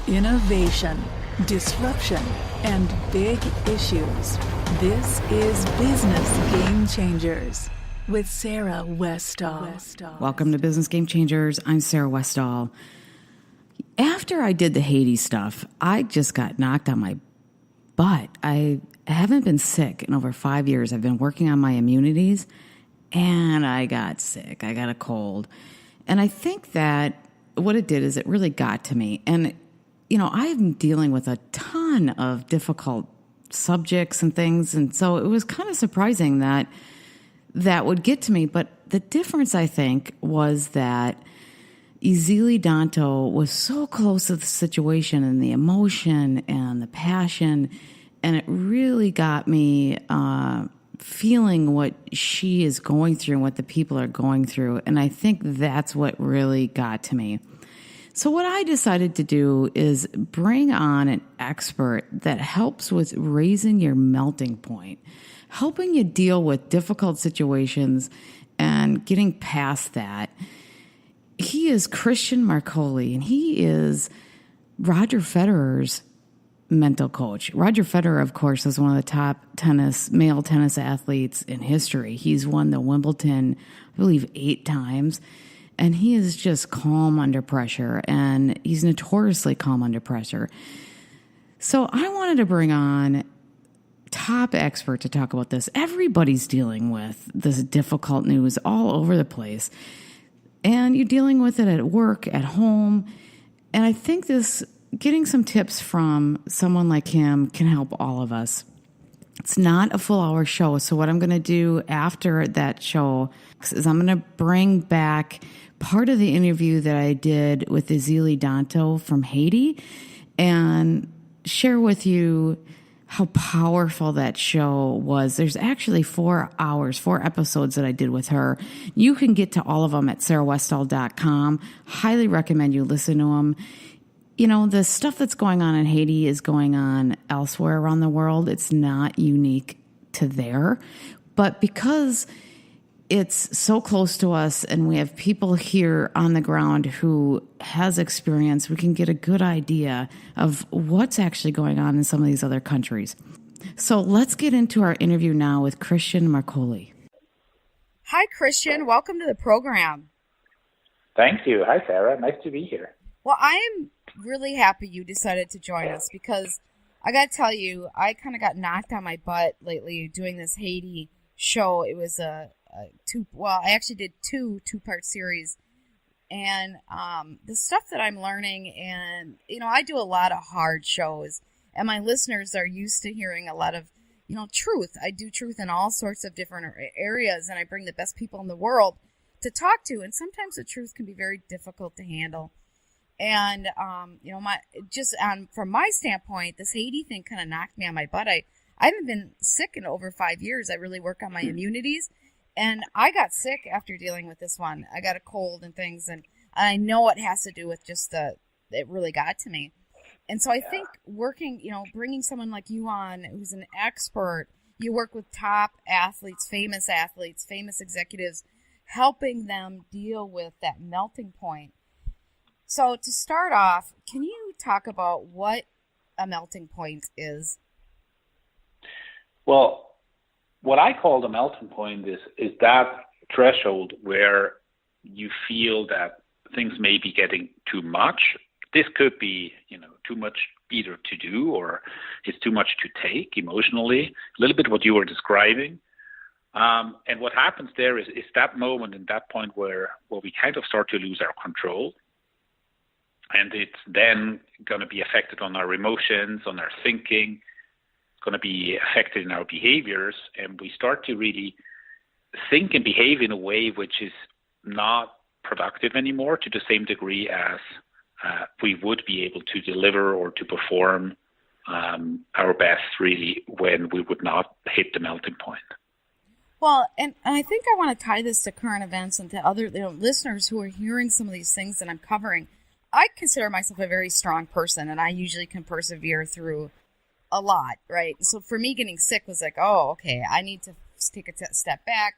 Innovation, disruption, and big issues. This is Business Game Changers with Sarah Westall. Welcome to Business Game Changers. I'm Sarah Westall. After I did the Haiti stuff, I just got knocked on my butt. I haven't been sick in over 5 years. I've been working on my immunities, and I got sick. I got a cold. And I think that what it did is it really got to me. And, you know, I'm dealing with a ton of difficult subjects and things. And so it was kind of surprising that that would get to me. But the difference, I think, was that Ezeli Danto was so close to the situation and the emotion and the passion. And it really got me feeling what she is going through and what the people are going through. And I think that's what really got to me. So what I decided to do is bring on an expert that helps with raising your melting point, helping you deal with difficult situations and getting past that. He is Christian Marcoli, and he is Roger Federer's mental coach. Roger Federer, of course, is one of the top male tennis athletes in history. He's won the Wimbledon, I believe, 8 times. And he is just calm under pressure, and he's notoriously calm under pressure. So I wanted to bring on top expert to talk about this. Everybody's dealing with this difficult news all over the place. And you're dealing with it at work, at home. And I think getting some tips from someone like him can help all of us. It's not a full hour show. So what I'm going to do after that show is I'm going to bring back part of the interview that I did with Ezeli Danto from Haiti and share with you how powerful that show was. There's actually 4 episodes that I did with her. You can get to all of them at sarahwestall.com. Highly recommend you listen to them. You know, the stuff that's going on in Haiti is going on elsewhere around the world. It's not unique to there. But because it's so close to us and we have people here on the ground who has experience, we can get a good idea of what's actually going on in some of these other countries. So let's get into our interview now with Christian Marcoli. Hi, Christian. Welcome to the program. Thank you. Hi, Sarah. Nice to be here. Well, I am really happy you decided to join us because I got to tell you, I kind of got knocked on my butt lately doing this Haiti show. It was I actually did two-part series. And the stuff that I'm learning, and, you know, I do a lot of hard shows, and my listeners are used to hearing a lot of, you know, truth. I do truth in all sorts of different areas, and I bring the best people in the world to talk to, and sometimes the truth can be very difficult to handle. And, you know, from my standpoint, this Haiti thing kind of knocked me on my butt. I haven't been sick in over 5 years. I really work on my immunities. And I got sick after dealing with this one. I got a cold and things. And I know it has to do with just it really got to me. And so I think bringing someone like you on who's an expert, you work with top athletes, famous executives, helping them deal with that melting point. So to start off, can you talk about what a melting point is? Well, what I call the melting point is that threshold where you feel that things may be getting too much. This could be, you know, too much either to do or it's too much to take emotionally, a little bit what you were describing. And what happens there is that moment and that point where we kind of start to lose our control. And it's then going to be affected on our emotions, on our thinking. It's going to be affected in our behaviors. And we start to really think and behave in a way which is not productive anymore to the same degree as we would be able to deliver or to perform our best, really, when we would not hit the melting point. Well, and I think I want to tie this to current events and to other listeners who are hearing some of these things that I'm covering. I consider myself a very strong person, and I usually can persevere through a lot, right? So for me, getting sick was like, oh, okay, I need to take a step back.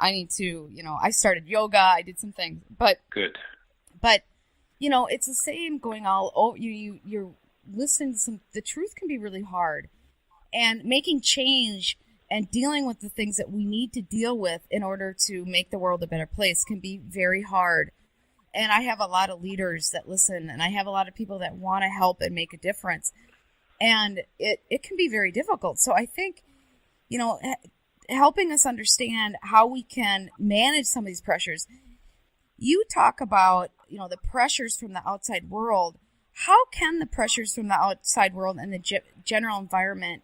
I need to, I started yoga. I did some things, but good. But it's the same going all over. You're listening to the truth can be really hard. And making change and dealing with the things that we need to deal with in order to make the world a better place can be very hard. And I have a lot of leaders that listen, and I have a lot of people that want to help and make a difference. And it can be very difficult. So I think, helping us understand how we can manage some of these pressures. You talk about, the pressures from the outside world. How can the pressures from the outside world and the general environment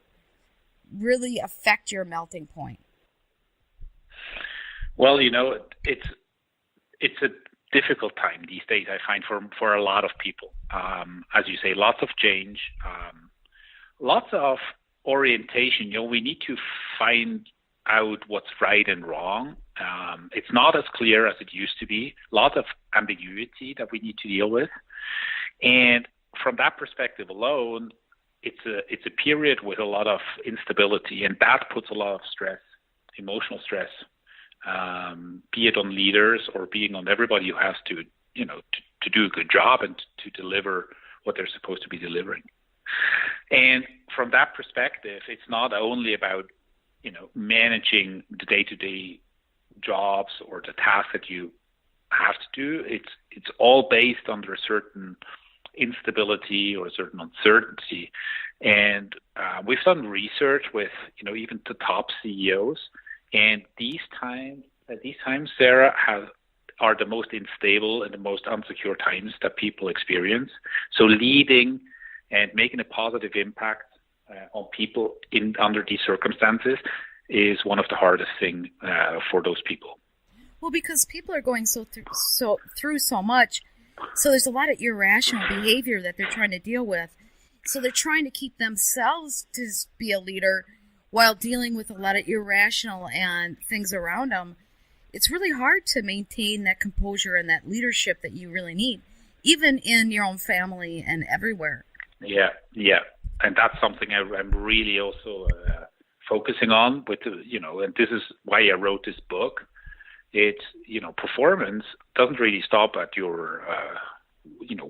really affect your melting point? Well, it's a difficult time these days, I find, for a lot of people. As you say, lots of change, lots of orientation. We need to find out what's right and wrong. It's not as clear as it used to be. Lots of ambiguity that we need to deal with. And from that perspective alone, it's a period with a lot of instability, and that puts a lot of stress, emotional stress, be it on leaders or being on everybody who has to do a good job and to deliver what they're supposed to be delivering. And from that perspective, it's not only about managing the day-to-day jobs or the tasks that you have to do. It's all based under a certain instability or a certain uncertainty. And we've done research with even the top CEOs, and these times, Sarah, are the most unstable and the most unsecure times that people experience. So leading and making a positive impact on people under these circumstances is one of the hardest things for those people. Well, because people are going through so much, so there's a lot of irrational behavior that they're trying to deal with. So they're trying to keep themselves to be a leader while dealing with a lot of irrational and things around them. It's really hard to maintain that composure and that leadership that you really need, even in your own family and everywhere. Yeah. And that's something I'm really also focusing on with, and this is why I wrote this book. It's, performance doesn't really stop at your,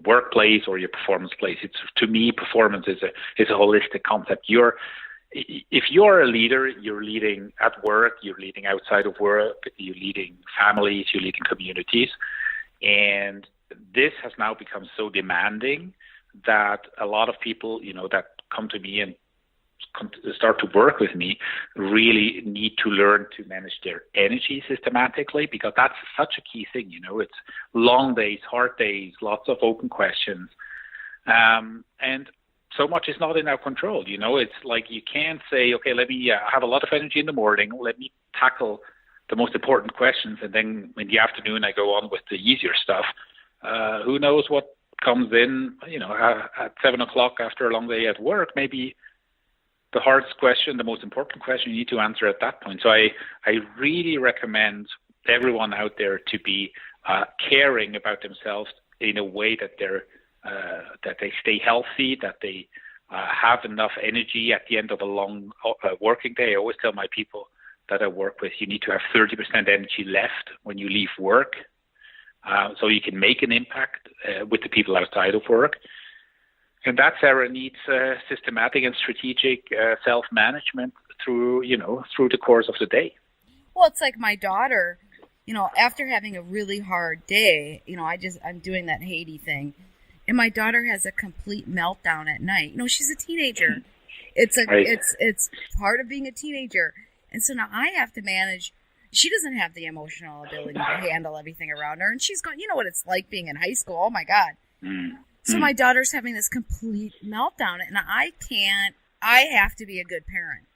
workplace or your performance place. It's, to me, performance is a holistic concept. If you're a leader, you're leading at work, you're leading outside of work, you're leading families, you're leading communities. And this has now become so demanding that a lot of people, that come to me and start to work with me really need to learn to manage their energy systematically, because that's such a key thing. It's long days, hard days, lots of open questions. And so much is not in our control. It's like you can't say, okay, let me have a lot of energy in the morning. Let me tackle the most important questions. And then in the afternoon, I go on with the easier stuff. Who knows what comes in, at 7 o'clock after a long day at work, maybe the hardest question, the most important question you need to answer at that point. So I really recommend everyone out there to be caring about themselves in a way that they stay healthy, that they have enough energy at the end of a long working day. I always tell my people that I work with, you need to have 30% energy left when you leave work, so you can make an impact with the people outside of work. And that, Sarah, needs systematic and strategic self-management through the course of the day. Well, it's like my daughter, after having a really hard day, I'm doing that Haiti thing, and my daughter has a complete meltdown at night. She's a teenager. It's part of being a teenager. And so now I have to manage. She doesn't have the emotional ability to handle everything around her. And she's going, what it's like being in high school. Oh, my God. So my daughter's having this complete meltdown, and I have to be a good parent,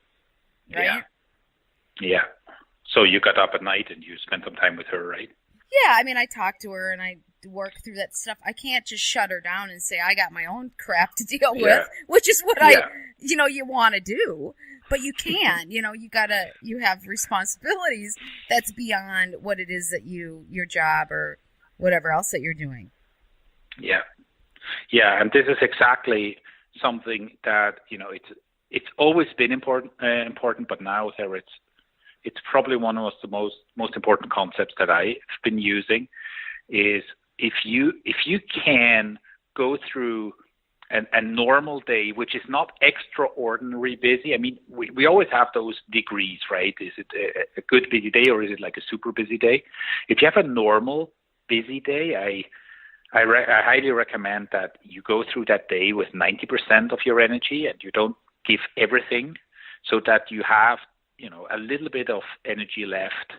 right? Yeah. So you got up at night and you spent some time with her, right? Yeah, I talk to her and I work through that stuff. I can't just shut her down and say, I got my own crap to deal with, which is what you want to do. But you can't, you have responsibilities that's beyond what it is that your job or whatever else that you're doing. Yeah, and this is exactly something that it's always been important, but now, Sarah, it's probably one of the most important concepts that I've been using. Is if you can go through a normal day, which is not extraordinary busy. I mean, we always have those degrees, right? Is it a good busy day or is it like a super busy day? If you have a normal busy day, I highly recommend that you go through that day with 90% of your energy and you don't give everything, so that you have, a little bit of energy left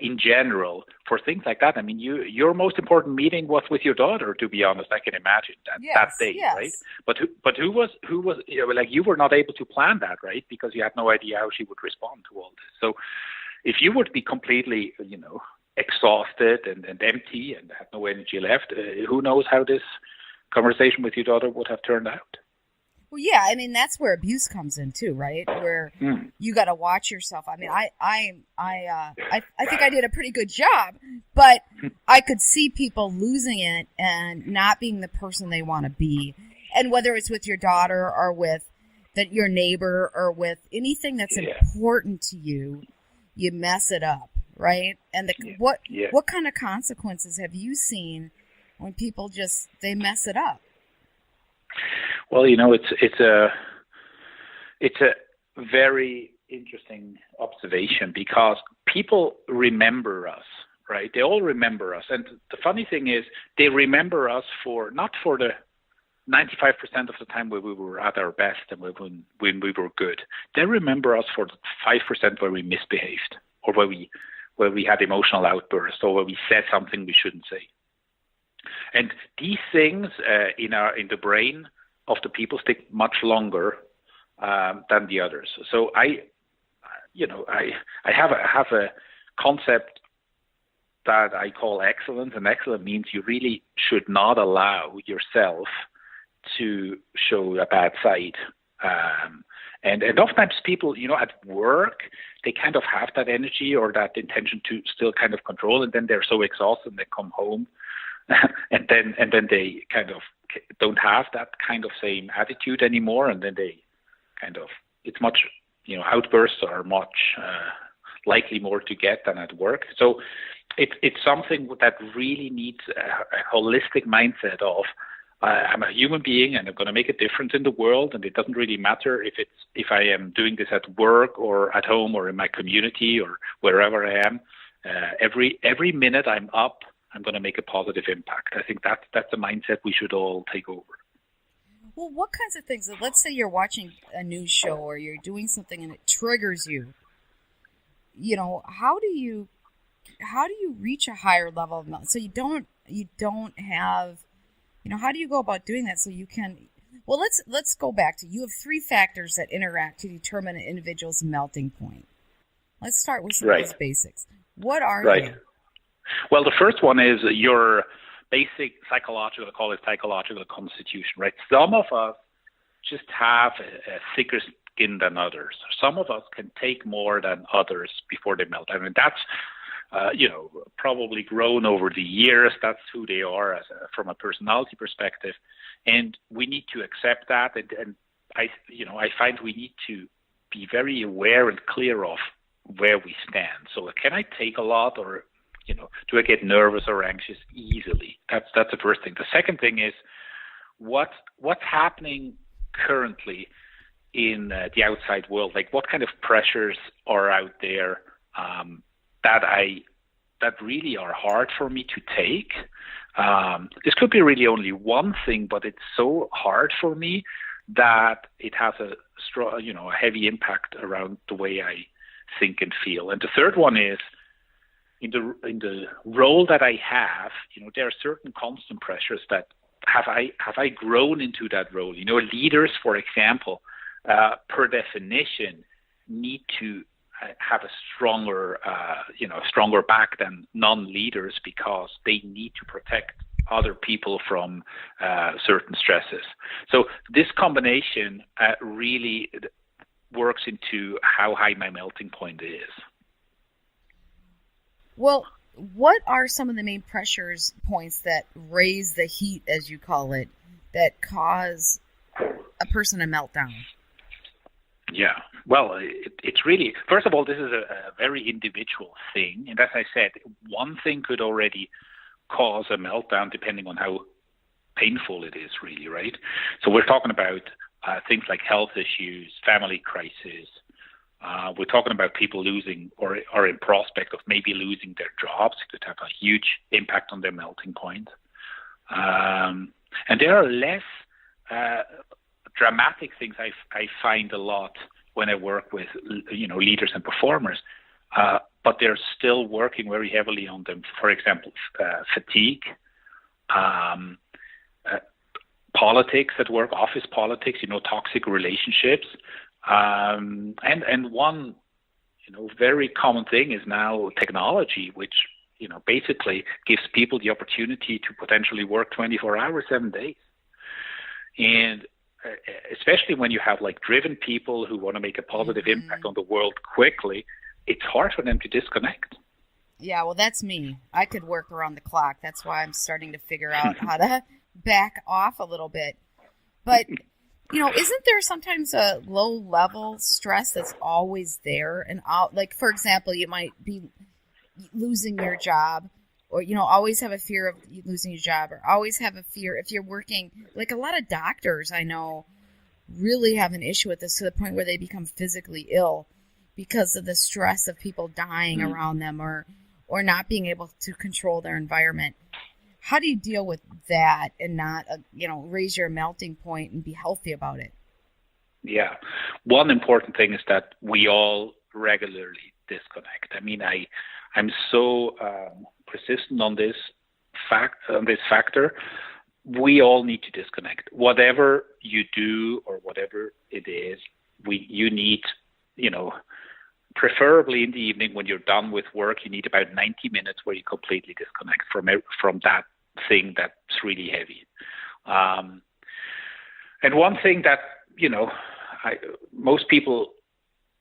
in general for things like that. I mean, your most important meeting was with your daughter, to be honest. I can imagine that day, yes. right? But who was like, you were not able to plan that, right? Because you had no idea how she would respond to all this. So if you would be completely, exhausted and empty and had no energy left, who knows how this conversation with your daughter would have turned out. Well, yeah, I mean, that's where abuse comes in too, right? Where you got to watch yourself. I mean, I think I did a pretty good job, but I could see people losing it and not being the person they want to be. And whether it's with your daughter or with your neighbor or with anything that's important to you, you mess it up, right? And what kind of consequences have you seen when people they mess it up? Well, it's a very interesting observation, because people remember us, right? They all remember us. And the funny thing is, they remember us not for the 95% of the time where we were at our best and when we were good. They remember us for the 5% where we misbehaved, or where we had emotional outbursts, or where we said something we shouldn't say. And these things in the brain of the people stick much longer than the others. So I have a concept that I call excellence, and excellence means you really should not allow yourself to show a bad side. And oftentimes people, at work, they kind of have that energy or that intention to still kind of control, and then they're so exhausted and they come home and then they kind of don't have that kind of same attitude anymore, and then they kind of, it's much, outbursts are much likely more to get than at work. So it's something that really needs a holistic mindset of, I'm a human being and I'm going to make a difference in the world, and it doesn't really matter if I am doing this at work or at home or in my community or wherever I am. Every minute I'm up, I'm going to make a positive impact. I think that's a mindset we should all take over. Well, what kinds of things? Let's say you're watching a news show or you're doing something and it triggers you. How do you reach a higher level of knowledge? So you don't have, how do you go about doing that so you can? Well, let's go back to, you have 3 factors that interact to determine an individual's melting point. Let's start with some of those basics. What are they? Well, the first one is your basic psychological constitution, right? Some of us just have a thicker skin than others. Some of us can take more than others before they melt. I mean, that's, probably grown over the years. That's who they are from a personality perspective. And we need to accept that. And I find we need to be very aware and clear of where we stand. So can I take a lot, or do I get nervous or anxious easily? That's the first thing. The second thing is what's happening currently in the outside world. Like, what kind of pressures are out there that really are hard for me to take? This could be really only one thing, but it's so hard for me that it has a strong, a heavy impact around the way I think and feel. And the third one is, in the role that I have, there are certain constant pressures that have I grown into that role. Leaders, for example, per definition, need to have a stronger back than non-leaders, because they need to protect other people from certain stresses. So this combination really works into how high my melting point is. Well, what are some of the main pressures points that raise the heat, as you call it, that cause a person to melt down? Yeah, well, it's really, first of all, this is a very individual thing. And as I said, one thing could already cause a meltdown depending on how painful it is, really, right? So we're talking about things like health issues, family crisis. We're talking about people losing or are in prospect of maybe losing their jobs. It could have a huge impact on their melting point. And there are less dramatic things I find a lot when I work with leaders and performers, but they're still working very heavily on them. For example, fatigue, politics at work, office politics, toxic relationships, and one very common thing is now technology, which basically gives people the opportunity to potentially work 24 hours, 7 days. And especially when you have driven people who want to make a positive impact on the world quickly, it's hard for them to disconnect. Yeah, well, that's me. I could work around the clock. That's why I'm starting to figure out how to back off a little bit. But, isn't there sometimes a low-level stress that's always there? And for example, you might be losing your job, or always have a fear of losing your job, or always have a fear if you're working. Like a lot of doctors I know really have an issue with this to the point where they become physically ill because of the stress of people dying around them or not being able to control their environment. How do you deal with that and not raise your melting point and be healthy about it? Yeah, one important thing is that we all regularly disconnect. I mean, I'm so persistent on this factor. We all need to disconnect. Whatever you do or whatever it is, you need, preferably in the evening when you're done with work, you need about 90 minutes where you completely disconnect from that thing that's really heavy. And one thing that, most people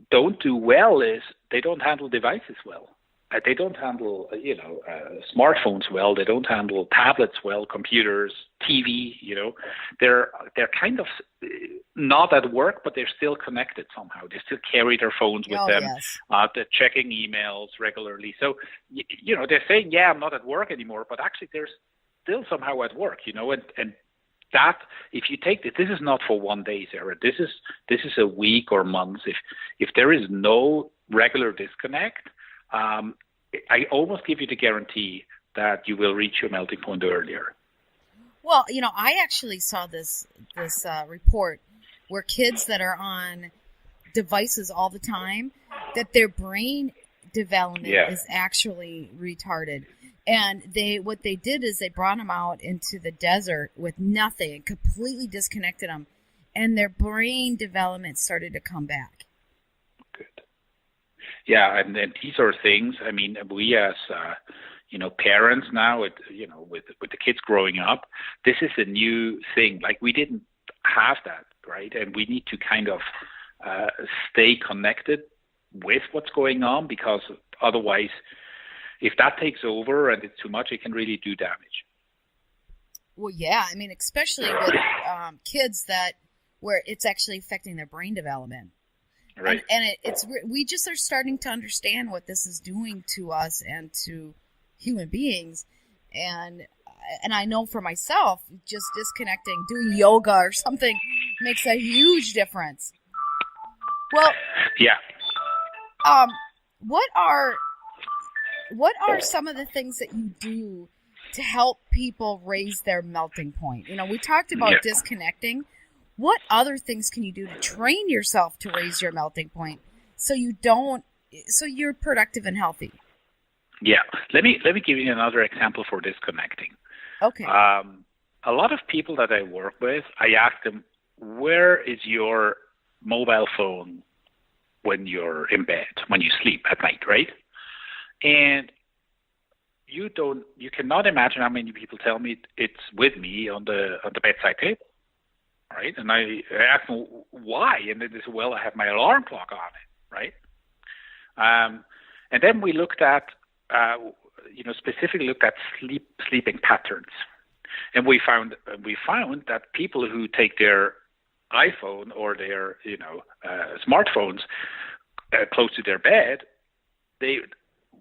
don't do well is they don't handle devices well. They don't handle, smartphones well. They don't handle tablets well, computers, TV. They're kind of not at work, but they're still connected somehow. They still carry their phones with them. Yes. They're checking emails regularly. So, they're saying, "Yeah, I'm not at work anymore," but actually, they're still somehow at work. And that, if you take this is not for 1 day, Sarah. This is a week or months. If there is no regular disconnect, I almost give you the guarantee that you will reach your melting point earlier. Well, I actually saw this report where kids that are on devices all the time, that their brain development is actually retarded. And what they did is they brought them out into the desert with nothing and completely disconnected them, and their brain development started to come back. Good. Yeah, and these are things. I mean, we as parents now, with the kids growing up, this is a new thing. Like, we didn't have that, right? And we need to kind of stay connected with what's going on, because otherwise, if that takes over and it's too much, it can really do damage. Well, yeah, I mean, especially with kids where it's actually affecting their brain development. Right. And we just are starting to understand what this is doing to us and to human beings. And I know for myself, just disconnecting, doing yoga or something makes a huge difference. Well, yeah. What are some of the things that you do to help people raise their melting point? We talked about disconnecting. What other things can you do to train yourself to raise your melting point so you're productive and healthy? Yeah. Let me give you another example for disconnecting. Okay. A lot of people that I work with, I ask them, where is your mobile phone when you're in bed, when you sleep at night, right? And you cannot imagine how many people tell me it's with me on the bedside table, right? And I ask them why, and they say, well, I have my alarm clock on it, right? And then we looked at, specifically looked at sleeping patterns, and we found that people who take their iPhone or their smartphones close to their bed,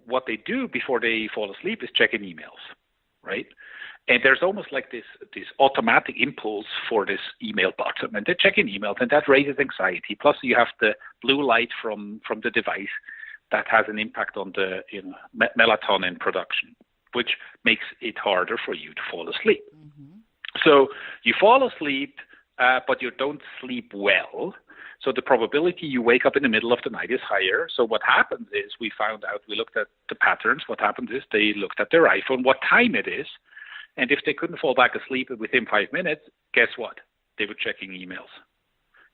what they do before they fall asleep is checking emails, right? And there's almost like this automatic impulse for this email button, and they're checking emails, and that raises anxiety. Plus, you have the blue light from the device that has an impact on the melatonin production, which makes it harder for you to fall asleep. Mm-hmm. So you fall asleep, but you don't sleep well. So the probability you wake up in the middle of the night is higher. So what happens is we looked at the patterns. What happens is they looked at their iPhone, what time it is. And if they couldn't fall back asleep within 5 minutes, guess what? They were checking emails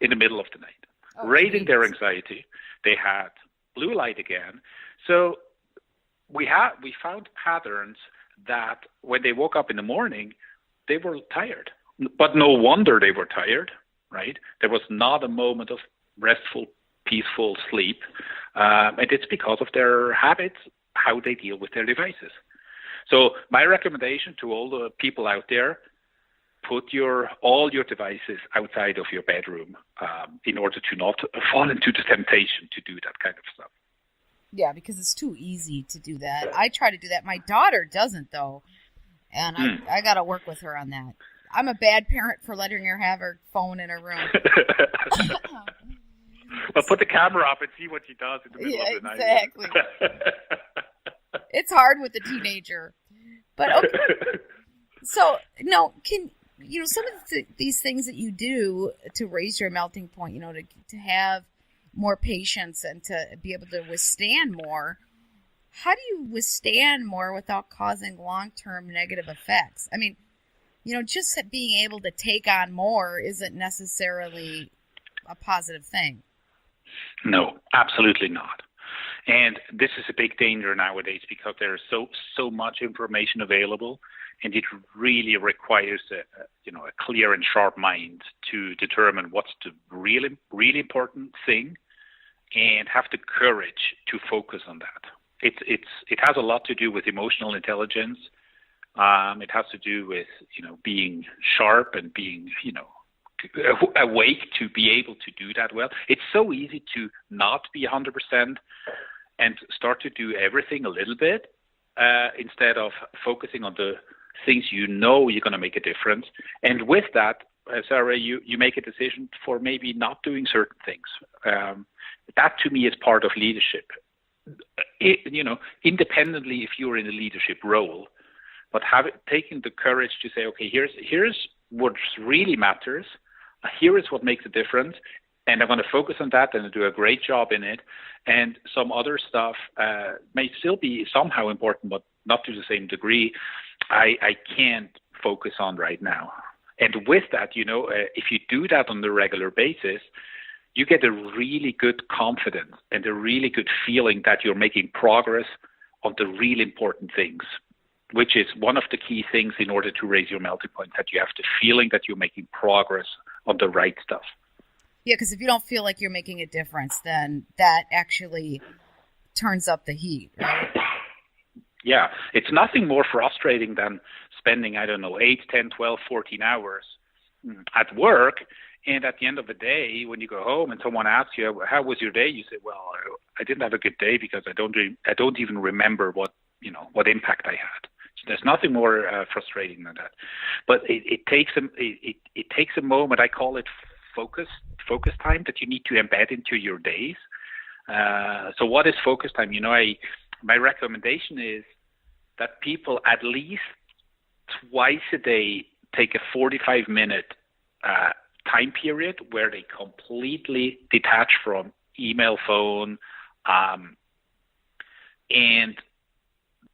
in the middle of the night, raising their anxiety. They had blue light again. So we found patterns that when they woke up in the morning, they were tired. But no wonder they were tired, right? There was not a moment of restful, peaceful sleep. And it's because of their habits, how they deal with their devices. So my recommendation to all the people out there, put all your devices outside of your bedroom in order to not fall into the temptation to do that kind of stuff. Yeah, because it's too easy to do that. I try to do that. My daughter doesn't, though, and I got to work with her on that. I'm a bad parent for letting her have her phone in her room. Well, put the camera up and see what she does in the middle of the night. Exactly. It's hard with a teenager, but okay. So no, some of these things that you do to raise your melting point, to have more patience and to be able to withstand more. How do you withstand more without causing long-term negative effects? I mean, just being able to take on more isn't necessarily a positive thing. No, absolutely not. And this is a big danger nowadays because there's so much information available, and it really requires a clear and sharp mind to determine what's the really, really important thing, and have the courage to focus on that. It has a lot to do with emotional intelligence. It has to do with being sharp and being awake to be able to do that well. It's so easy to not be 100% and start to do everything a little bit instead of focusing on the things you're going to make a difference. And with that, Sarah, you make a decision for maybe not doing certain things. That to me is part of leadership. Independently if you're in a leadership role, but taking the courage to say, okay, here's what really matters. Here is what makes a difference. And I'm going to focus on that and do a great job in it. And some other stuff may still be somehow important, but not to the same degree. I can't focus on right now. And with that, if you do that on a regular basis, you get a really good confidence and a really good feeling that you're making progress on the really important things, which is one of the key things in order to raise your melting point, that you have the feeling that you're making progress on the right stuff. Yeah, because if you don't feel like you're making a difference, then that actually turns up the heat, right? Yeah, it's nothing more frustrating than spending, 8, 10, 12, 14 hours at work. And at the end of the day, when you go home and someone asks you, how was your day? You say, well, I didn't have a good day because I don't even remember what impact I had. So there's nothing more frustrating than that. But it takes a moment. I call it focus time that you need to embed into your days. So what is focus time? My recommendation is that people at least twice a day take a 45-minute time period where they completely detach from email, phone, and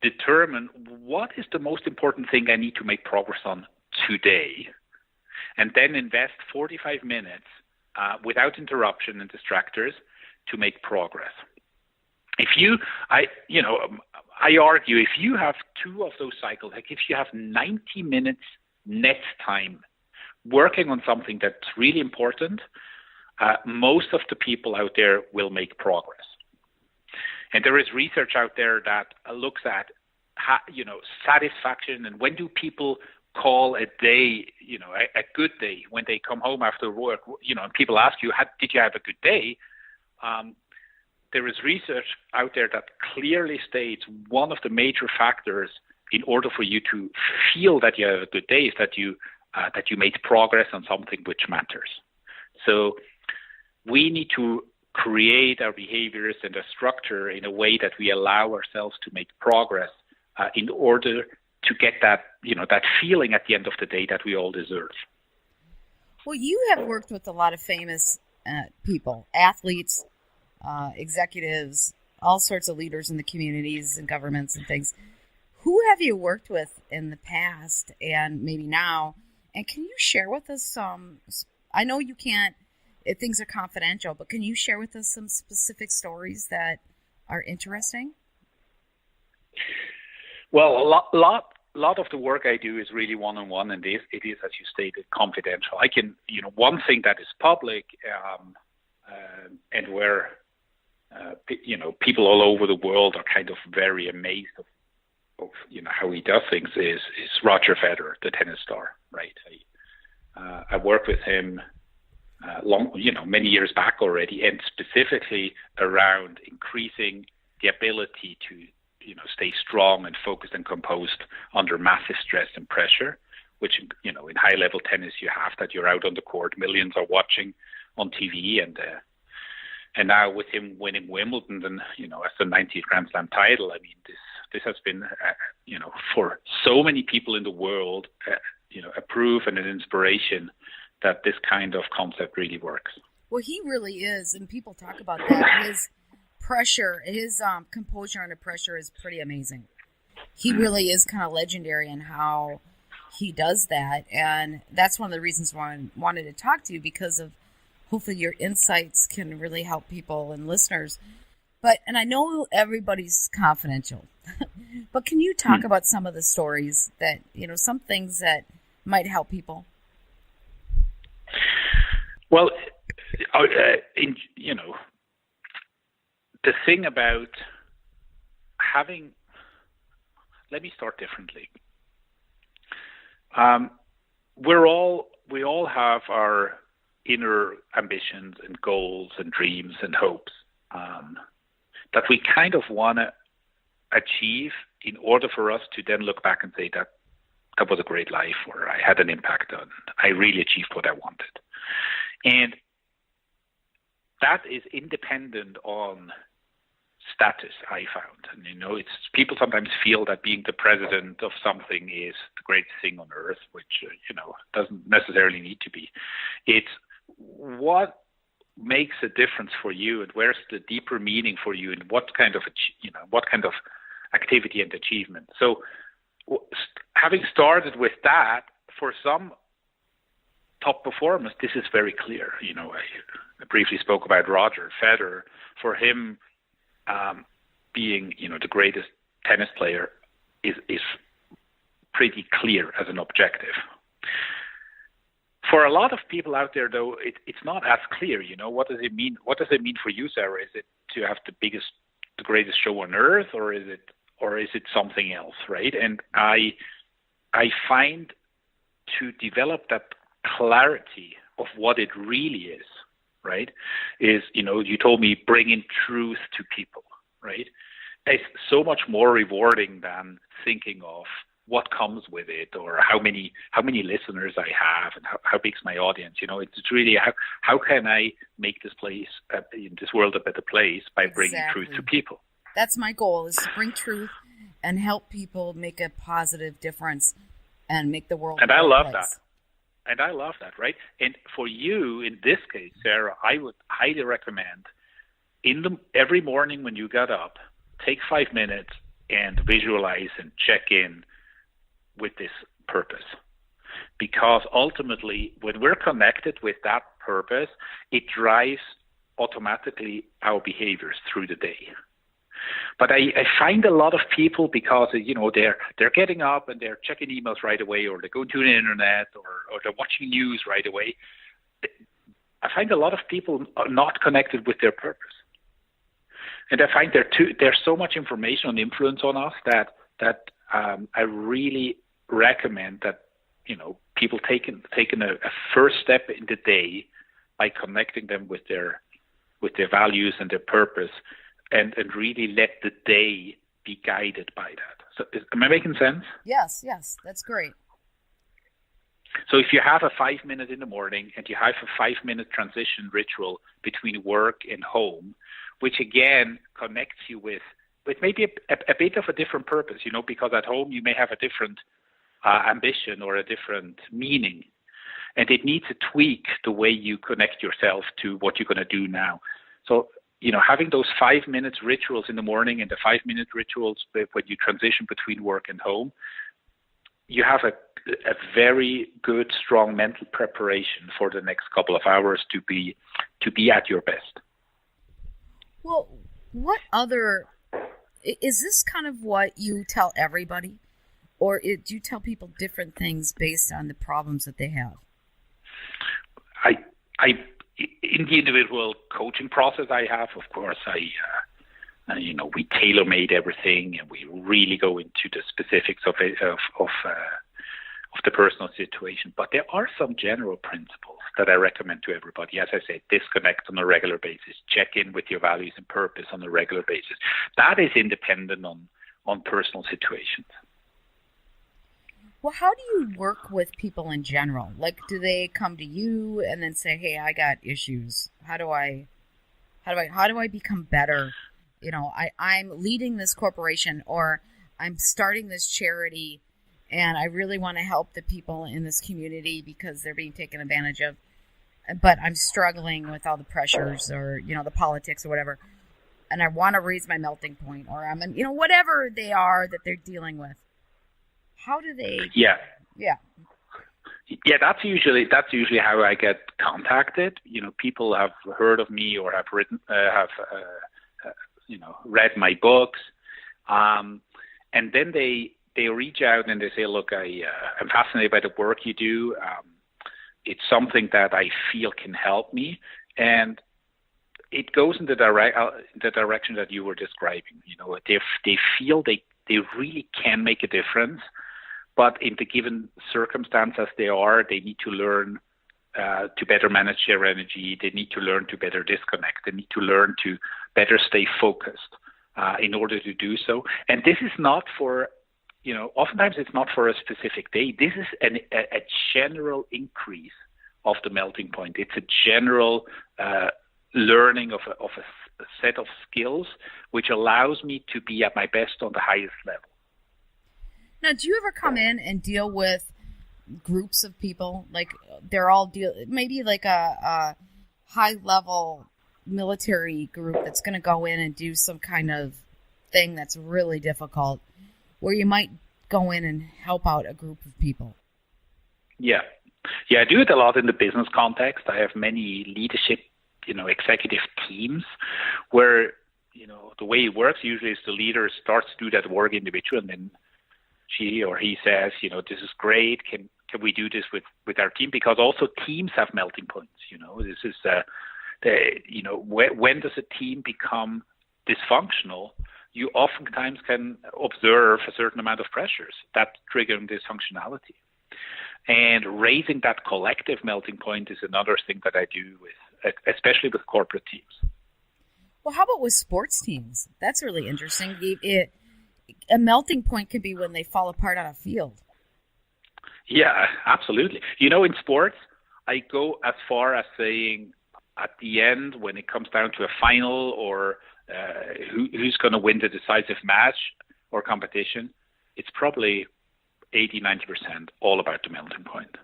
determine what is the most important thing I need to make progress on today, and then invest 45 minutes without interruption and distractors to make progress. I argue if you have 2 of those cycles, like if you have 90 minutes net time working on something that's really important, most of the people out there will make progress. And there is research out there that looks at, satisfaction, and when do people call a day, a good day, when they come home after work, and people ask you, did you have a good day? There is research out there that clearly states one of the major factors in order for you to feel that you have a good day is that you made progress on something which matters. So we need to create our behaviors and a structure in a way that we allow ourselves to make progress in order to get that, that feeling at the end of the day that we all deserve. Well, you have worked with a lot of famous people, athletes, executives, all sorts of leaders in the communities and governments and things. Who have you worked with in the past and maybe now? And can you share with us some, I know you can't, if things are confidential, but can you share with us some specific stories that are interesting? Well, a lot of the work I do is really one-on-one, and it is, as you stated, confidential. I can, one thing that is public and where, people all over the world are kind of very amazed of how he does things is Roger Federer, the tennis star, right? I worked with him many years back already, and specifically around increasing the ability to, stay strong and focused and composed under massive stress and pressure, which, in high-level tennis you have that. You're out on the court, millions are watching on TV, and now with him winning Wimbledon and, as the 90th Grand Slam title, I mean, this has been, for so many people in the world, a proof and an inspiration that this kind of concept really works. Well, he really is, and people talk about that. His pressure, his composure under pressure is pretty amazing. He really is kind of legendary in how he does that, and that's one of the reasons why I wanted to talk to you, because of hopefully your insights can really help people and listeners. And I know everybody's confidential, but can you talk about some of the stories that, some things that might help people? Well, the thing about let me start differently. We all have our inner ambitions and goals and dreams and hopes that we kind of want to achieve in order for us to then look back and say that was a great life, or I had an impact on, I really achieved what I wanted. And that is independent on status, I found. And, it's people sometimes feel that being the president of something is the greatest thing on earth, which, doesn't necessarily need to be. It's what makes a difference for you, and where's the deeper meaning for you, and what kind of activity and achievement. So having started with that, for some top performers, this is very clear. I briefly spoke about Roger Federer. For him, being, the greatest tennis player is pretty clear as an objective. For a lot of people out there, though, it's not as clear. What does it mean? What does it mean for you, Sarah? Is it to have the greatest show on earth, or is it something else, right? And I find to develop that clarity of what it really is, right? Is, you told me bringing truth to people, right? It's so much more rewarding than thinking of what comes with it, or how many listeners I have, and how big's my audience. It's really how can I make this place, in this world, a better place by bringing truth to people. That's my goal, is to bring truth and help people make a positive difference and make the world. And I love that. And I love that, right? And for you, in this case, Sarah, I would highly recommend every morning when you got up, take 5 minutes and visualize and check in with this purpose. Because ultimately, when we're connected with that purpose, it drives automatically our behaviors through the day. But I find a lot of people, because they're getting up and they're checking emails right away, or they go to the internet, or they're watching news right away. I find a lot of people are not connected with their purpose, and I find there's so much information and influence on us that I really recommend that people taking a first step in the day by connecting them with their values and their purpose. And really let the day be guided by that. So am I making sense? Yes, that's great. So if you have a 5 minute in the morning and you have a 5 minute transition ritual between work and home, which again connects you with maybe a bit of a different purpose, because at home you may have a different ambition or a different meaning. And it needs to tweak the way you connect yourself to what you're going to do now. So, having those 5 minutes rituals in the morning and the 5 minute rituals when you transition between work and home, you have a very good, strong mental preparation for the next couple of hours to be at your best. Well, what other, is this kind of what you tell everybody? Or do you tell people different things based on the problems that they have? In the individual coaching process I have, of course, we tailor-made everything, and we really go into the specifics of the personal situation. But there are some general principles that I recommend to everybody. As I said, disconnect on a regular basis, check in with your values and purpose on a regular basis. That is independent on personal situations. Well, how do you work with people in general? Like, do they come to you and then say, "Hey, I got issues. How do I become better? I'm leading this corporation, or I'm starting this charity, and I really want to help the people in this community because they're being taken advantage of, but I'm struggling with all the pressures or, the politics or whatever, and I want to raise my melting point, or I'm, whatever they are that they're dealing with." How do they? Yeah. Yeah. Yeah, that's usually how I get contacted. People have heard of me or have read my books, and then they reach out and they say, "Look, I'm fascinated by the work you do. It's something that I feel can help me," and it goes in the direction that you were describing. They feel they really can make a difference. But in the given circumstances they need to learn to better manage their energy. They need to learn to better disconnect. They need to learn to better stay focused in order to do so. And this is not for, oftentimes it's not for a specific day. This is a general increase of the melting point. It's a general learning of a set of skills which allows me to be at my best on the highest level. Now, do you ever come in and deal with groups of people? Like they're all maybe like a high-level military group that's going to go in and do some kind of thing that's really difficult, where you might go in and help out a group of people? Yeah, I do it a lot in the business context. I have many leadership, executive teams where, the way it works usually is the leader starts to do that work individually, and then she or he says, this is great. Can we do this with our team? Because also teams have melting points. This is when does a team become dysfunctional? You oftentimes can observe a certain amount of pressures that trigger dysfunctionality. And raising that collective melting point is another thing that I do especially with corporate teams. Well, how about with sports teams? That's really interesting. A melting point can be when they fall apart on a field. Yeah, absolutely. In sports, I go as far as saying at the end, when it comes down to a final or who's going to win the decisive match or competition, it's probably 80-90% all about the melting point.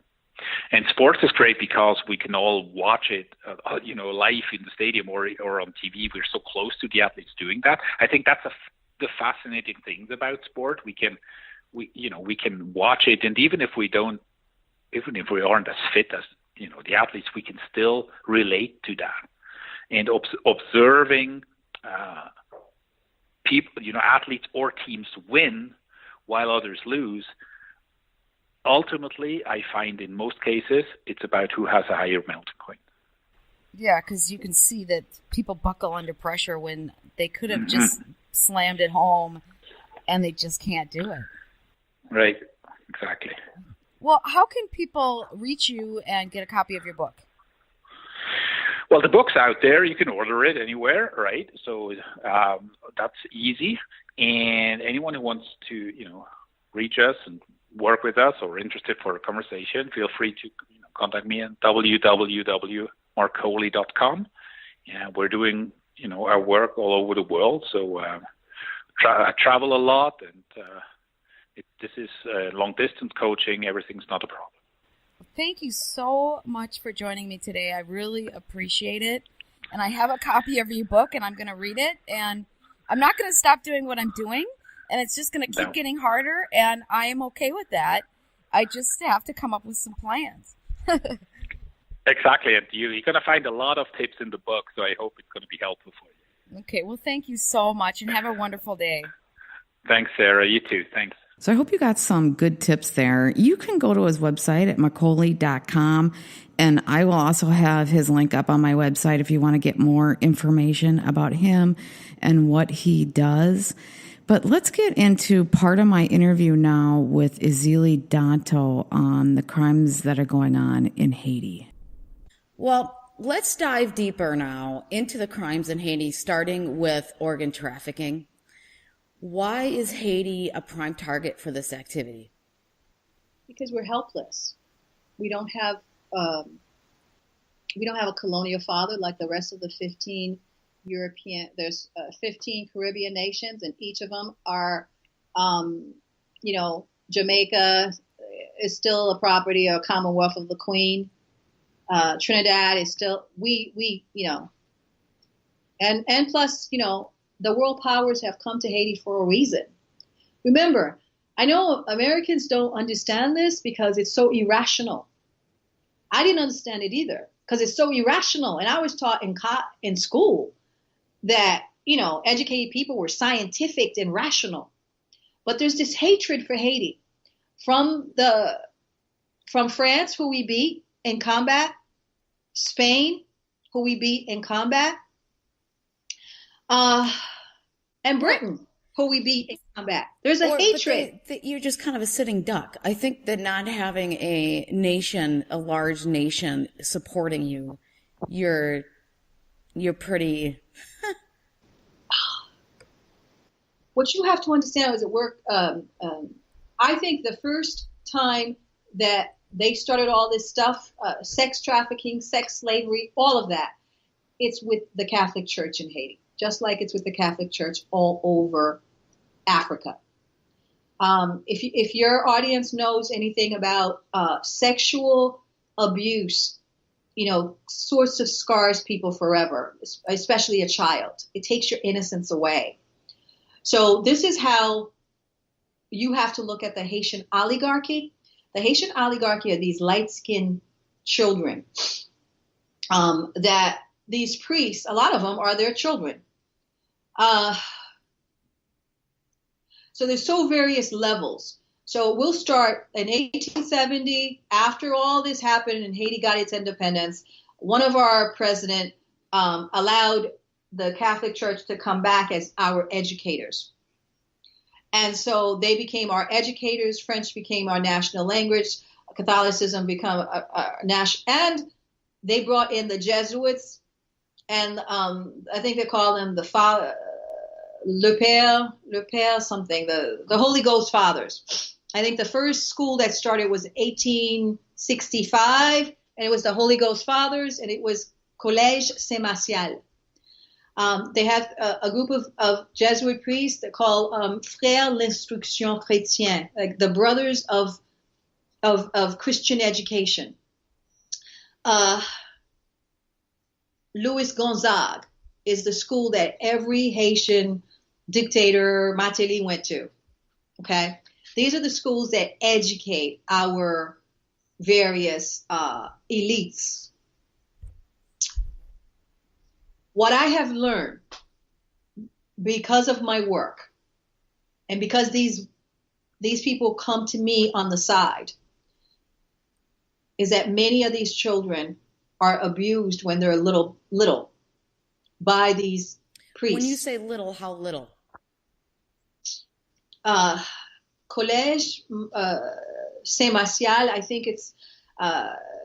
And sports is great because we can all watch it, live in the stadium or on TV. We're so close to the athletes doing that. I think that's the fascinating things about sport. We can watch it, and even if we aren't as fit as the athletes, we can still relate to that. And observing people, athletes or teams win while others lose. Ultimately, I find in most cases it's about who has a higher melting point. Yeah, because you can see that people buckle under pressure when they could have just slammed it home, and they just can't do it. Right, exactly. Well, how can people reach you and get a copy of your book? Well, the book's out there. You can order it anywhere, right? So that's easy. And anyone who wants to, reach us and work with us or interested for a conversation, feel free to contact me at www.marcoli.com. And we're doing, our work all over the world. So I travel a lot, and this is long-distance coaching. Everything's not a problem. Thank you so much for joining me today. I really appreciate it. And I have a copy of your book, and I'm going to read it. And I'm not going to stop doing what I'm doing, and it's just going to keep getting harder, and I am okay with that. I just have to come up with some plans. Exactly. And you're going to find a lot of tips in the book, so I hope it's going to be helpful for you. Okay. Well, thank you so much, and have a wonderful day. Thanks, Sarah. You too. Thanks. So I hope you got some good tips there. You can go to his website at marcoli.com, and I will also have his link up on my website if you want to get more information about him and what he does. But let's get into part of my interview now with Ezeli Danto on the crimes that are going on in Haiti. Well, let's dive deeper now into the crimes in Haiti, starting with organ trafficking. Why is Haiti a prime target for this activity? Because we're helpless. We don't have a colonial father like the rest of the 15 European. There's 15 Caribbean nations, and each of them are, Jamaica is still a property or Commonwealth of the Queen. Trinidad is still and plus the world powers have come to Haiti for a reason. Remember, I know Americans don't understand this because it's so irrational. I didn't understand it either because it's so irrational. And I was taught in school that, educated people were scientific and rational. But there's this hatred for Haiti from France, who we beat in combat, Spain, who we beat in combat, and Britain, who we beat in combat. There's a hatred. You're just kind of a sitting duck. I think that not having a large nation supporting you, you're pretty. What you have to understand is at work. I think the first time that they started all this stuff, sex trafficking, sex slavery, all of that, it's with the Catholic Church in Haiti. Just like it's with the Catholic Church all over Africa. If your audience knows anything about sexual abuse, sorts of scars people forever, especially a child. It takes your innocence away. So this is how you have to look at the Haitian oligarchy. The Haitian oligarchy are these light-skinned children that these priests, a lot of them are their children. So there's various levels. So we'll start in 1870, after all this happened and Haiti got its independence, one of our president allowed the Catholic Church to come back as our educators. And so they became our educators. French became our national language. Catholicism became our national, and they brought in the Jesuits. And I think they call them the Father, Le Père something, the Holy Ghost Fathers. I think the first school that started was 1865, and it was the Holy Ghost Fathers, and it was Collège Saint-Martial. They have a group of Jesuit priests that call Frères l'Instruction Chrétienne, like the brothers of Christian education. Louis Gonzague is the school that every Haitian dictator Martelly went to. Okay, these are the schools that educate our various elites. What I have learned because of my work, and because these people come to me on the side, is that many of these children are abused when they're little by these priests. When you say little, how little? Collège Saint-Martial, I think it's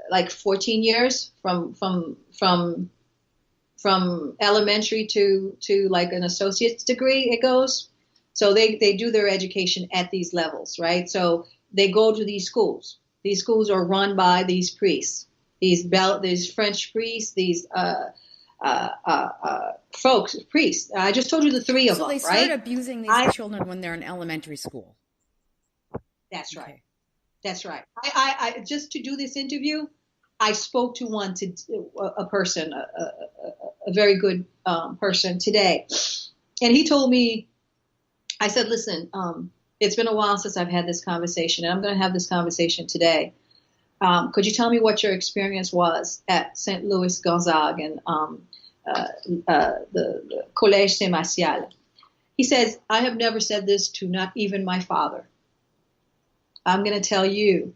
like 14 years from from elementary to like an associate's degree. It goes. So they do their education at these levels, right? So they go to these schools. These schools are run by these priests, these French priests, these priests. I just told you the three of them, right? So they start abusing these children when they're in elementary school. That's right. Okay. That's right. I just to do this interview, I spoke to a person, a very good person today, and he told me. I said, listen, it's been a while since I've had this conversation, and I'm going to have this conversation today. Could you tell me what your experience was at St. Louis Gonzague and the Collège Saint-Martial? He says, I have never said this to not even my father. I'm going to tell you,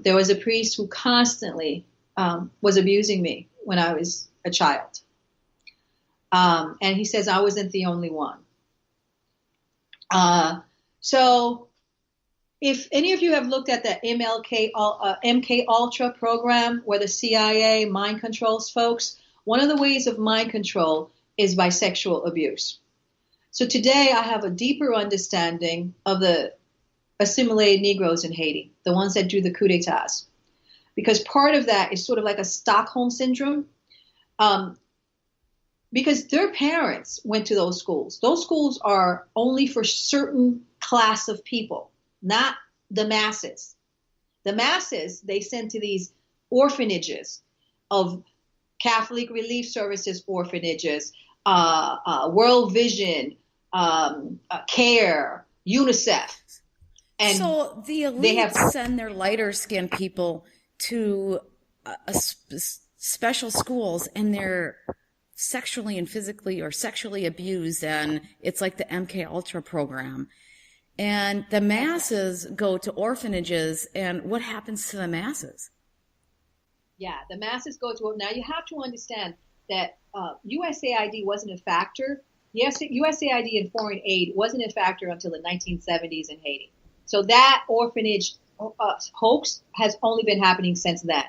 there was a priest who constantly was abusing me when I was a child. And he says, I wasn't the only one. So if any of you have looked at the MK Ultra program where the CIA mind controls folks, one of the ways of mind control is by sexual abuse. So today I have a deeper understanding of the assimilated Negroes in Haiti, the ones that do the coup d'etats, because part of that is sort of like a Stockholm syndrome. Because their parents went to those schools. Those schools are only for certain class of people, not the masses. The masses, they send to these orphanages of Catholic Relief Services orphanages, World Vision, CARE, UNICEF. And so the elite send their lighter skinned people to special schools, and they're sexually and physically or sexually abused, and it's like the MK Ultra program. And the masses go to orphanages, and what happens to the masses? Yeah, the masses go to, now you have to understand that USAID wasn't a factor. Yes, USAID and foreign aid wasn't a factor until the 1970s in Haiti. So that orphanage hoax has only been happening since then,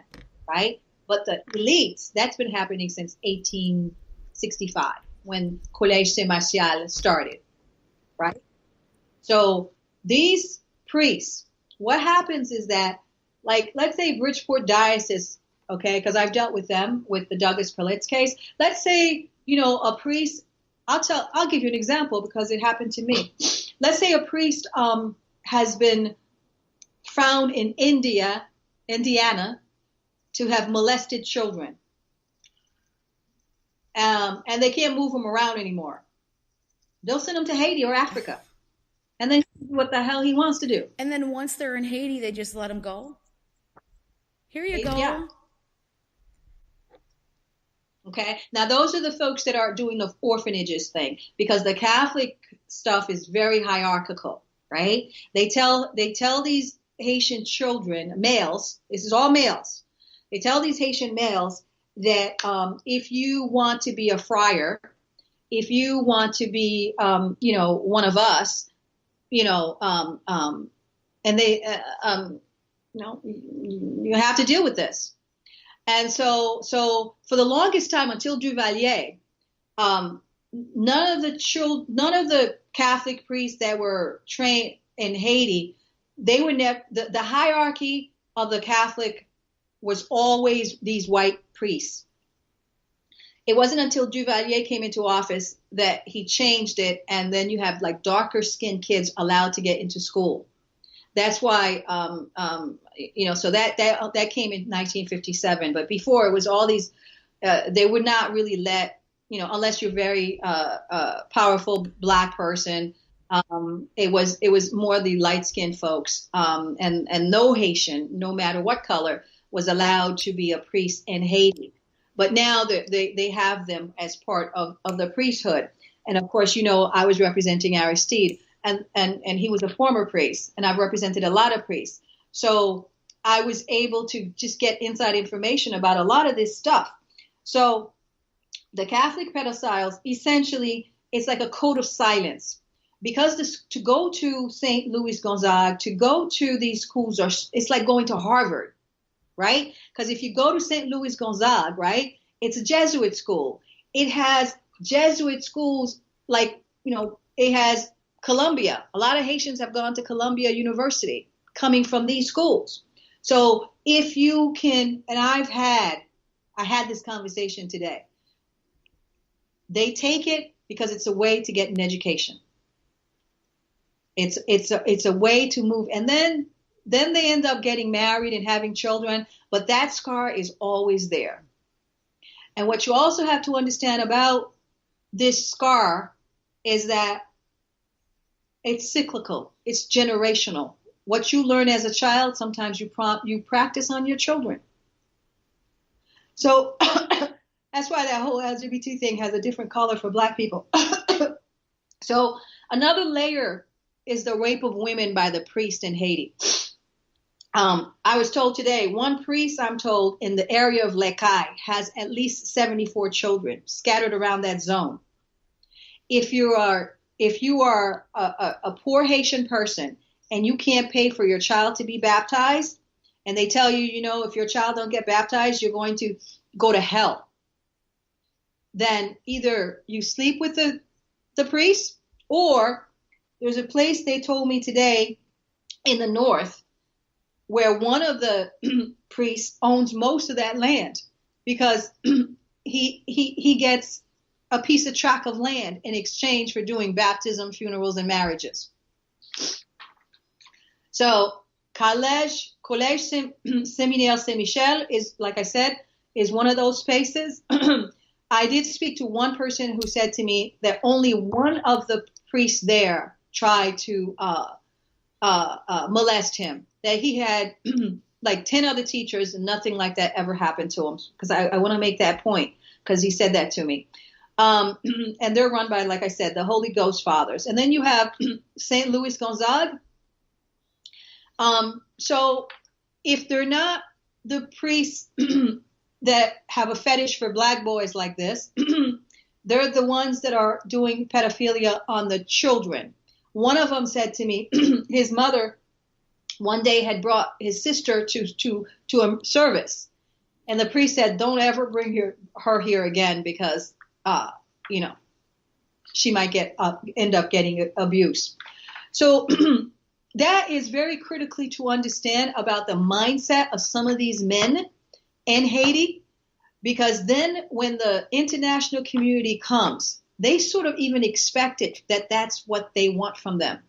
right? But the elites, that's been happening since 1865 when Collège Saint-Martial started, right? So these priests, what happens is that, like, let's say Bridgeport Diocese, okay, because I've dealt with them with the Douglas Perlitz case. Let's say, a priest, I'll give you an example because it happened to me. Let's say a priest has been found in Indiana, to have molested children. And they can't move them around anymore. They'll send them to Haiti or Africa. And then what the hell he wants to do. And then once they're in Haiti, they just let them go? Here you go. Yeah. Okay. Now, those are the folks that are doing the orphanages thing, because the Catholic stuff is very hierarchical, right? They tell these Haitian children, males, this is all males, they tell these Haitian males that if you want to be a friar, if you want to be, one of us, and they, you have to deal with this. And so for the longest time until Duvalier, none of the Catholic priests that were trained in Haiti, they were never, the hierarchy of the Catholic was always these white priests. It wasn't until Duvalier came into office that he changed it, and then you have like darker skinned kids allowed to get into school. That's why, so that came in 1957. But before, it was all these, they would not really let, unless you're very powerful black person. It was more the light skinned folks, and no Haitian, no matter what color, was allowed to be a priest in Haiti. But now they have them as part of the priesthood. And of course, I was representing Aristide, and he was a former priest, and I've represented a lot of priests. So I was able to just get inside information about a lot of this stuff. So the Catholic pedophiles, essentially, it's like a code of silence. Because to go to St. Louis Gonzague, to go to these schools, it's like going to Harvard, right? Because if you go to St. Louis Gonzague, right, it's a Jesuit school. It has Jesuit schools like, it has Columbia. A lot of Haitians have gone to Columbia University coming from these schools. So if you can, and I had this conversation today. They take it because it's a way to get an education. It's a way to move, and then they end up getting married and having children, but that scar is always there. And what you also have to understand about this scar is that it's cyclical, it's generational. What you learn as a child, sometimes you practice on your children. So that's why that whole LGBT thing has a different color for Black people. So another layer is the rape of women by the priest in Haiti. I was told today, one priest, I'm told, in the area of Lekai has at least 74 children scattered around that zone. If you are a poor Haitian person and you can't pay for your child to be baptized, and they tell you, if your child don't get baptized, you're going to go to hell, then either you sleep with the priest, or there's a place they told me today in the north where one of the priests owns most of that land because he gets a piece of tract of land in exchange for doing baptism, funerals, and marriages. So Collège Séminaire Saint-Michel is, like I said, is one of those spaces. I did speak to one person who said to me that only one of the priests there tried to molest him, that he had like 10 other teachers and nothing like that ever happened to him. Because I want to make that point because he said that to me. And they're run by, like I said, the Holy Ghost Fathers. And then you have St. Louis Gonzague. So if they're not the priests that have a fetish for Black boys like this, they're the ones that are doing pedophilia on the children. One of them said to me, his mother one day had brought his sister to a service. And the priest said, don't ever bring her here again because, she might end up getting abuse. So that is very critically to understand about the mindset of some of these men in Haiti, because then when the international community comes, they sort of even expect it that that's what they want from them.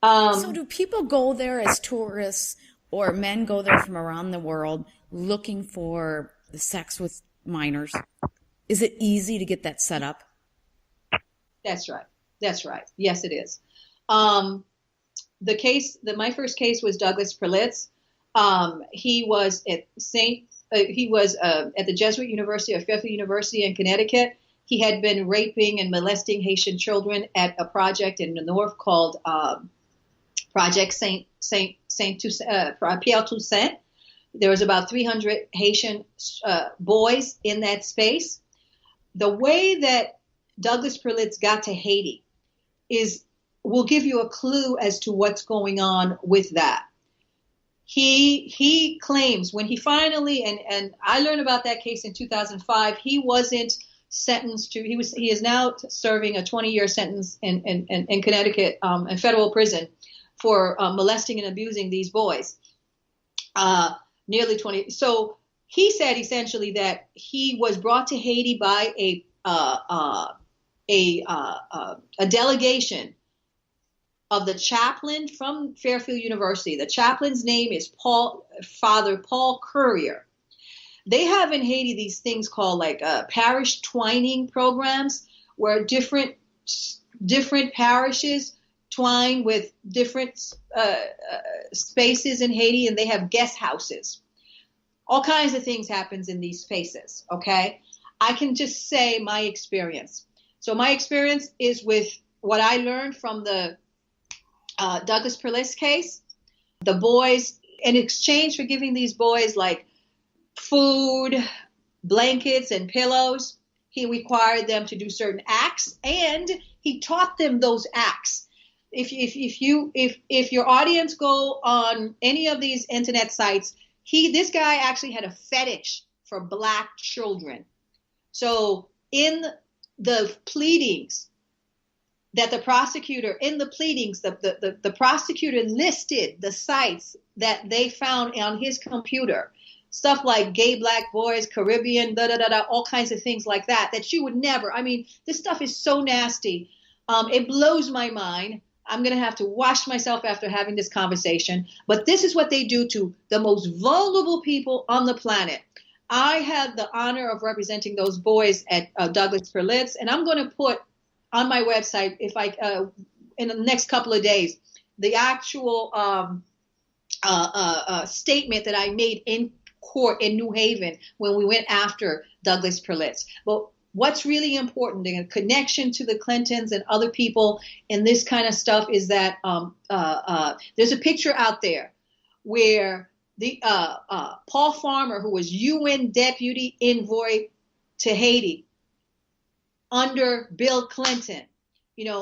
So do people go there as tourists, or men go there from around the world looking for the sex with minors? Is it easy to get that set up? That's right. Yes, it is. My first case was Douglas Perlitz. He was at the Jesuit University of Fairfield University in Connecticut. He had been raping and molesting Haitian children at a project in the north called Project Pierre Toussaint. There was about 300 Haitian boys in that space. The way that Douglas Perlitz got to Haiti will give you a clue as to what's going on with that. He claims when he finally, and I learned about that case in 2005, he wasn't sentenced to, he is now serving a 20-year sentence in Connecticut, in federal prison for molesting and abusing these boys. Nearly 20. So he said essentially that he was brought to Haiti by a delegation of the chaplain from Fairfield University. The chaplain's name is Father Paul Courier. They have in Haiti these things called like parish twining programs, where different parishes twine with different spaces in Haiti, and they have guest houses. All kinds of things happens in these spaces, okay? I can just say my experience. So my experience is with what I learned from the Douglas Perlitz case. The boys, in exchange for giving these boys like food, blankets, and pillows, he required them to do certain acts, and he taught them those acts. If your audience go on any of these internet sites, this guy actually had a fetish for Black children. So in the pleadings that the prosecutor, the prosecutor listed the sites that they found on his computer. Stuff like gay black boys, Caribbean, all kinds of things like that, that you would never, I mean, this stuff is so nasty. It blows my mind. I'm going to have to wash myself after having this conversation. But this is what they do to the most vulnerable people on the planet. I had the honor of representing those boys at Douglas Perlitz, and I'm going to put on my website, if I in the next couple of days, the actual statement that I made in court in New Haven when we went after Douglas Perlitz. But what's really important, in a connection to the Clintons and other people in this kind of stuff, is that there's a picture out there where the Paul Farmer, who was UN Deputy Envoy to Haiti under Bill Clinton,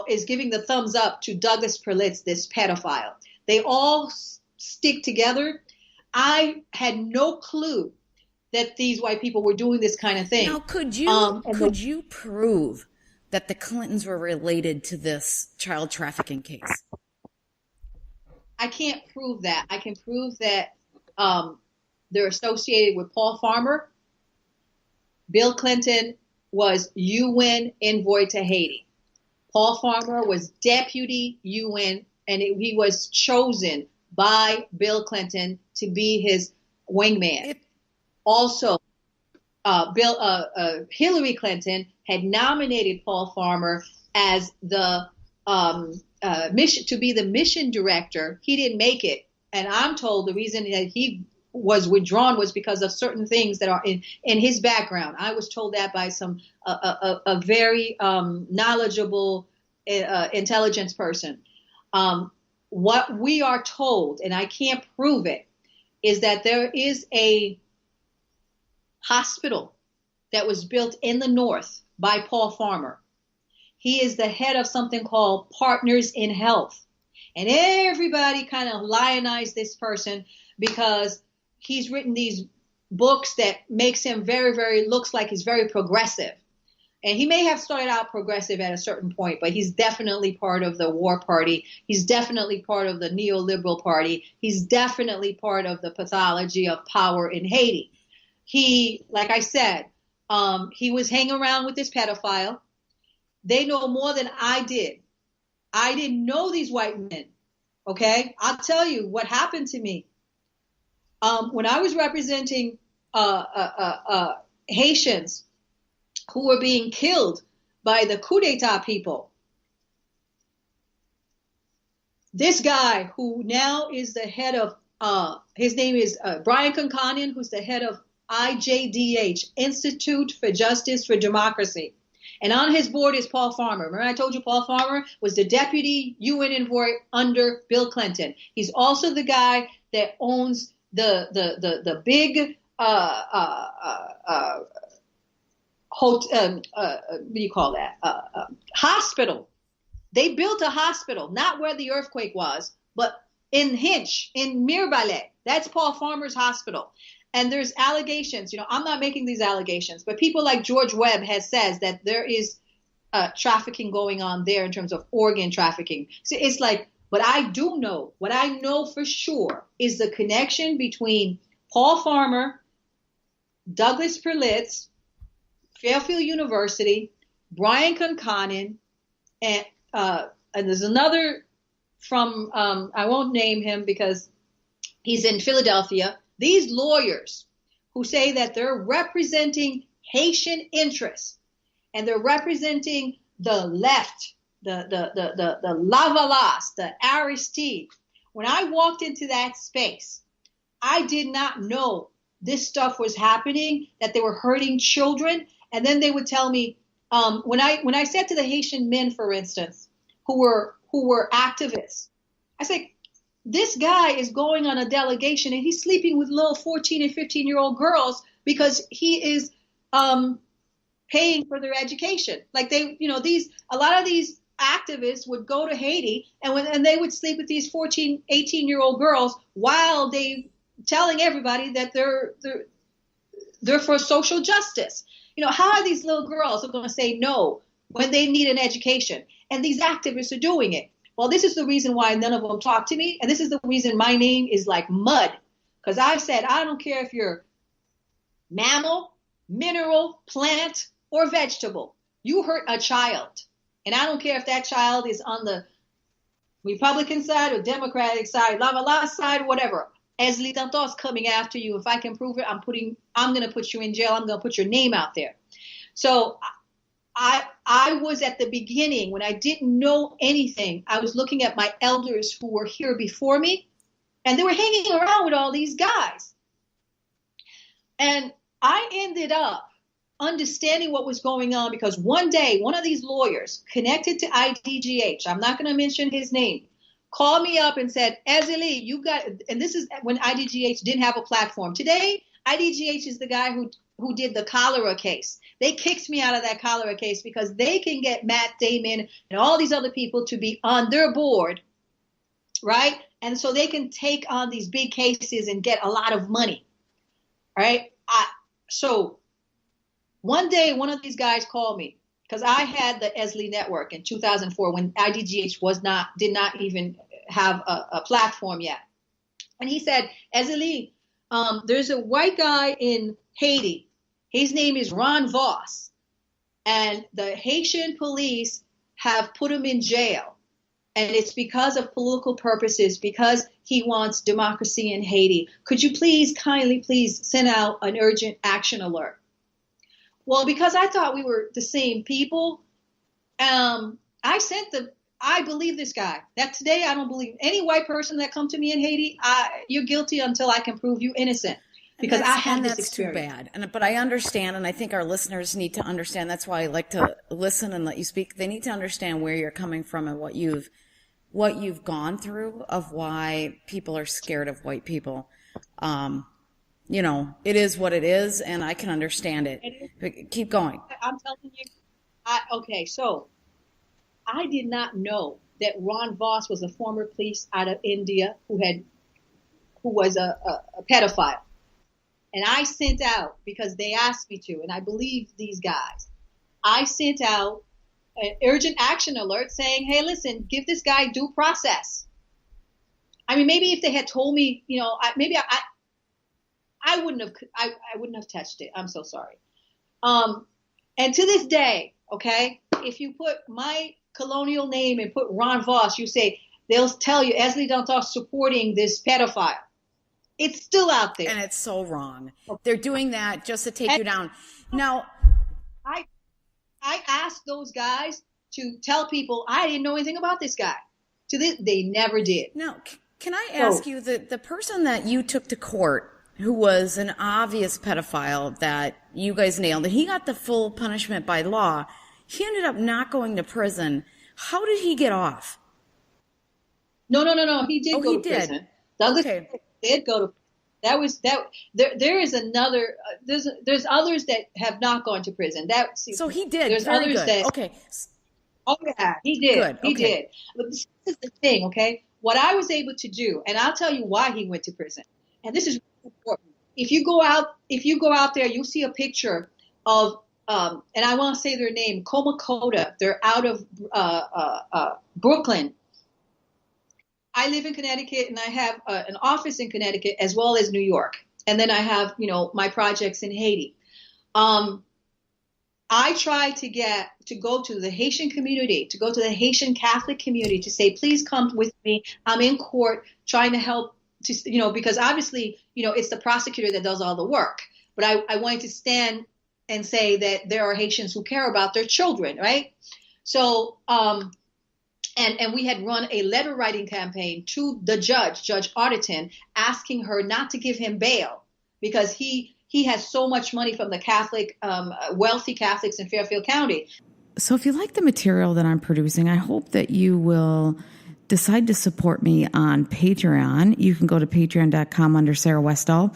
is giving the thumbs up to Douglas Perlitz, this pedophile. They all stick together. I had no clue that these white people were doing this kind of thing. Now, could you prove that the Clintons were related to this child trafficking case? I can't prove that. I can prove that they're associated with Paul Farmer. Bill Clinton was UN envoy to Haiti. Paul Farmer was deputy UN, and he was chosen by Bill Clinton to be his wingman. Also, Hillary Clinton had nominated Paul Farmer as the to be the mission director. He didn't make it, and I'm told the reason that he was withdrawn was because of certain things that are in his background. I was told that by a very knowledgeable intelligence person. What we are told, and I can't prove it, is that there is a hospital that was built in the North by Paul Farmer. He is the head of something called Partners in Health. And everybody kind of lionized this person because he's written these books that makes him looks like he's very progressive. And he may have started out progressive at a certain point, but he's definitely part of the war party. He's definitely part of the neoliberal party. He's definitely part of the pathology of power in Haiti. He, like I said, he was hanging around with this pedophile. They know more than I did. I didn't know these white men. Okay? I'll tell you what happened to me. When I was representing Haitians who were being killed by the coup d'etat people, this guy who now is the head of, his name is Brian Conconnon, who's the head of IJDH, Institute for Justice for Democracy. And on his board is Paul Farmer. Remember I told you Paul Farmer was the deputy UN envoy under Bill Clinton. He's also the guy that owns the big what do you call that? Hospital. They built a hospital, not where the earthquake was, but in Hinch, in Mirbalais. That's Paul Farmer's hospital. And there's allegations, I'm not making these allegations, but people like George Webb says that there is trafficking going on there in terms of organ trafficking. So it's like, but I do know, what I know for sure is the connection between Paul Farmer, Douglas Perlitz, Fairfield University, Brian Conconnon, and there's another from, I won't name him because he's in Philadelphia. These lawyers who say that they're representing Haitian interests and they're representing the left, the Lavalas, the Aristide. When I walked into that space, I did not know this stuff was happening, that they were hurting children. And then they would tell me, when I said to the Haitian men, for instance, who were activists, I said, this guy is going on a delegation and he's sleeping with little 14 and 15-year-old girls because he is paying for their education. Like a lot of these activists would go to Haiti and they would sleep with these 14, 18-year-old girls while they telling everybody that they're for social justice. How are these little girls going to say no when they need an education? And these activists are doing it. Well, this is the reason why none of them talk to me. And this is the reason my name is like mud. Because I've said, I don't care if you're mammal, mineral, plant, or vegetable. You hurt a child. And I don't care if that child is on the Republican side or Democratic side, la side, whatever. Esli Dantos coming after you. If I can prove it, I'm going to put you in jail. I'm going to put your name out there. So I was at the beginning when I didn't know anything. I was looking at my elders who were here before me, and they were hanging around with all these guys. And I ended up understanding what was going on because one day, one of these lawyers connected to IDGH, I'm not going to mention his name, called me up and said, Ezeli, you got, and this is when IDGH didn't have a platform. Today, IDGH is the guy who did the cholera case. They kicked me out of that cholera case because they can get Matt Damon and all these other people to be on their board, right? And so they can take on these big cases and get a lot of money, right? So one day, one of these guys called me because I had the Esli Network in 2004 when IDGH did not even have a platform yet. And he said, Esli, there's a white guy in Haiti. His name is Ron Voss. And the Haitian police have put him in jail. And it's because of political purposes, because he wants democracy in Haiti. Could you kindly send out an urgent action alert? Well, because I thought we were the same people, I believe this guy. That today I don't believe any white person that come to me in Haiti. You're guilty until I can prove you innocent. Because I had this experience. Too bad. But I understand, and I think our listeners need to understand. That's why I like to listen and let you speak. They need to understand where you're coming from and what you've gone through of why people are scared of white people. It is what it is, and I can understand it. But keep going. I'm telling you. So I did not know that Ron Voss was a former police out of India who was a pedophile. And I sent out, because they asked me to, and I believe these guys, I sent out an urgent action alert saying, hey, listen, give this guy due process. I mean, maybe if they had told me, I wouldn't have touched it. I'm so sorry. And to this day, okay, if you put my colonial name and put Ron Voss, they'll tell you Esli Dantos supporting this pedophile. It's still out there. And it's so wrong. They're doing that just to take you down. Now, I asked those guys to tell people I didn't know anything about this guy. To this, they never did. Now, can I ask you, the person that you took to court who was an obvious pedophile that you guys nailed, and he got the full punishment by law, he ended up not going to prison. How did he get off? No. He did go to prison. Okay. Did go to there is another there's others that have not gone to prison. So he did. There's Very others good. that Okay. Oh yeah, he did. Good. He okay. did. But this is the thing, okay? What I was able to do, and I'll tell you why he went to prison. And this is really important. If you go out there, you'll see a picture of and I want to say their name, Komakota. They're out of Brooklyn. I live in Connecticut, and I have an office in Connecticut as well as New York. And then I have, my projects in Haiti. I try to go to the Haitian community, to go to the Haitian Catholic community to say, please come with me. I'm in court trying to help, because obviously, it's the prosecutor that does all the work. But I wanted to stand and say that there are Haitians who care about their children, right? So, And we had run a letter writing campaign to the Judge Arterton, asking her not to give him bail because he has so much money from the Catholic, wealthy Catholics in Fairfield County. So if you like the material that I'm producing, I hope that you will decide to support me on Patreon. You can go to patreon.com under Sarah Westall.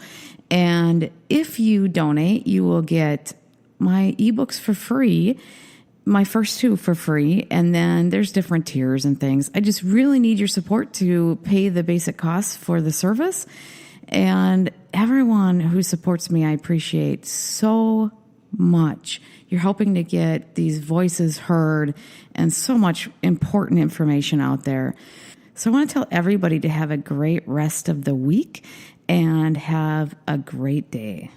And if you donate, you will get my ebooks for free. My first two for free, and then there's different tiers and things. I just really need your support to pay the basic costs for the service. And everyone who supports me, I appreciate so much. You're helping to get these voices heard and so much important information out there. So I want to tell everybody to have a great rest of the week and have a great day.